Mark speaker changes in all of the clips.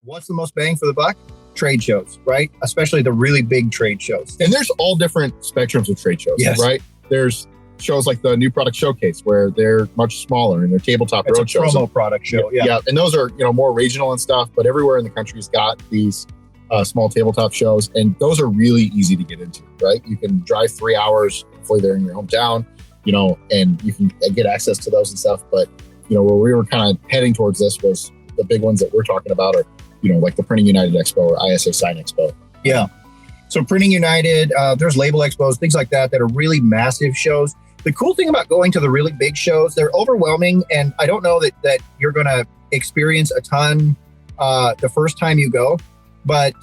Speaker 1: What's the most bang for the buck? Trade shows, right? Especially the really big trade shows.
Speaker 2: And there's all different spectrums of trade shows, right? There's shows like the New Product Showcase where they're much smaller and they're tabletop road shows.
Speaker 1: It's a promo product show,
Speaker 2: yeah. And those are, more regional and stuff, but everywhere in the country's got these small tabletop shows, and those are really easy to get into, right? You can drive 3 hours, hopefully they're in your hometown, and you can get access to those and stuff. But, where we were kind of heading towards this was the big ones that we're talking about are, like the Printing United Expo or ISA Sign Expo.
Speaker 1: Yeah. So Printing United, there's label expos, things like that are really massive shows. The cool thing about going to the really big shows, they're overwhelming. And I don't know that you're going to experience a ton the first time you go, but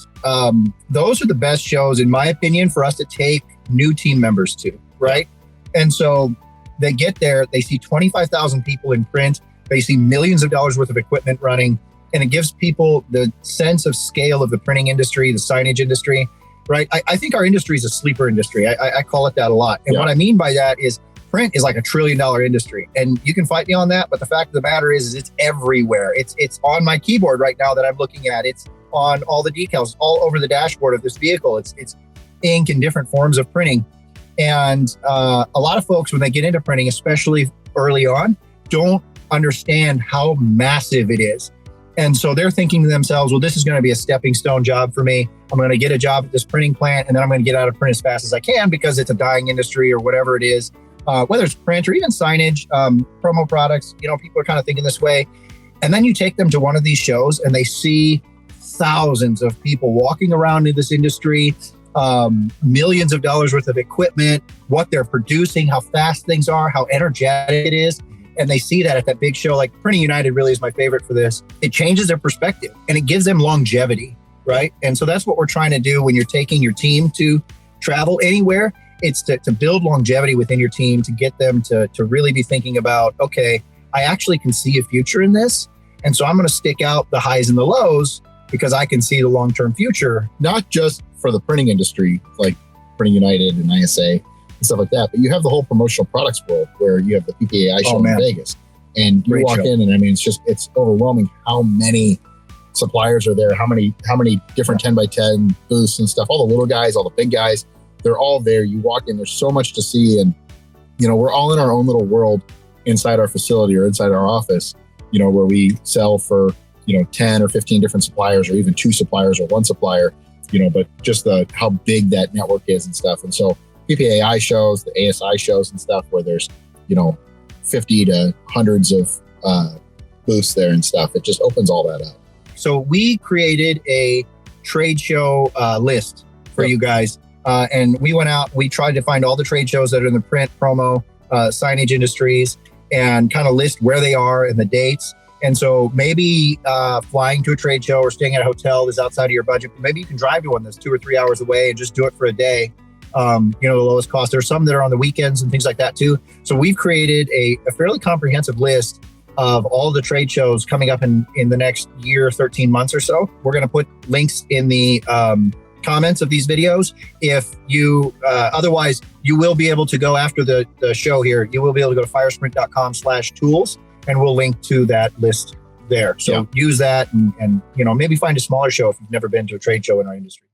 Speaker 1: those are the best shows, in my opinion, for us to take new team members to, right? And so they get there, they see 25,000 people in print, they see millions of dollars worth of equipment running, and it gives people the sense of scale of the printing industry, the signage industry, right? I think our industry is a sleeper industry. I call it that a lot. And what I mean by that is print is like $1 trillion industry. And you can fight me on that, but the fact of the matter is it's everywhere. It's on my keyboard right now that I'm looking at. It's on all the decals, all over the dashboard of this vehicle. It's ink in different forms of printing. And a lot of folks, when they get into printing, especially early on, don't understand how massive it is. And so they're thinking to themselves, well, this is going to be a stepping stone job for me. I'm going to get a job at this printing plant, and then I'm going to get out of print as fast as I can because it's a dying industry or whatever it is, whether it's print or even signage, promo products. People are kind of thinking this way. And then you take them to one of these shows and they see thousands of people walking around in this industry, millions of dollars worth of equipment, what they're producing, how fast things are, how energetic it is. And they see that at that big show. Like Printing United really is my favorite for this. It changes their perspective and it gives them longevity, right? And so that's what we're trying to do when you're taking your team to travel anywhere. It's to build longevity within your team, to get them to really be thinking about, okay, I actually can see a future in this. And so I'm going to stick out the highs and the lows because I can see the long-term future.
Speaker 2: Not just for the printing industry, like Printing United and ISA, and stuff like that. But you have the whole promotional products world where you have the PPAI show in Vegas, and you walk in and it's overwhelming how many suppliers are there, how many different 10x10 booths and stuff, all the little guys, all the big guys, they're all there. You walk in, there's so much to see. And, we're all in our own little world inside our facility or inside our office, where we sell for, 10 or 15 different suppliers or even 2 suppliers or 1 supplier, but just how big that network is and stuff. And so PPAI shows, the ASI shows and stuff where there's, 50 to hundreds of booths there and stuff. It just opens all that up.
Speaker 1: So we created a trade show list for you guys. And we went out, we tried to find all the trade shows that are in the print, promo, signage industries and kind of list where they are and the dates. And so maybe flying to a trade show or staying at a hotel is outside of your budget. Maybe you can drive to one that's 2 or 3 hours away and just do it for a day. The lowest cost. There's some that are on the weekends and things like that too. So we've created a fairly comprehensive list of all the trade shows coming up in the next year, 13 months or so. We're going to put links in the comments of these videos. If you, otherwise, you will be able to go after the show here. You will be able to go to firesprint.com/tools and we'll link to that list there. So use that and maybe find a smaller show if you've never been to a trade show in our industry.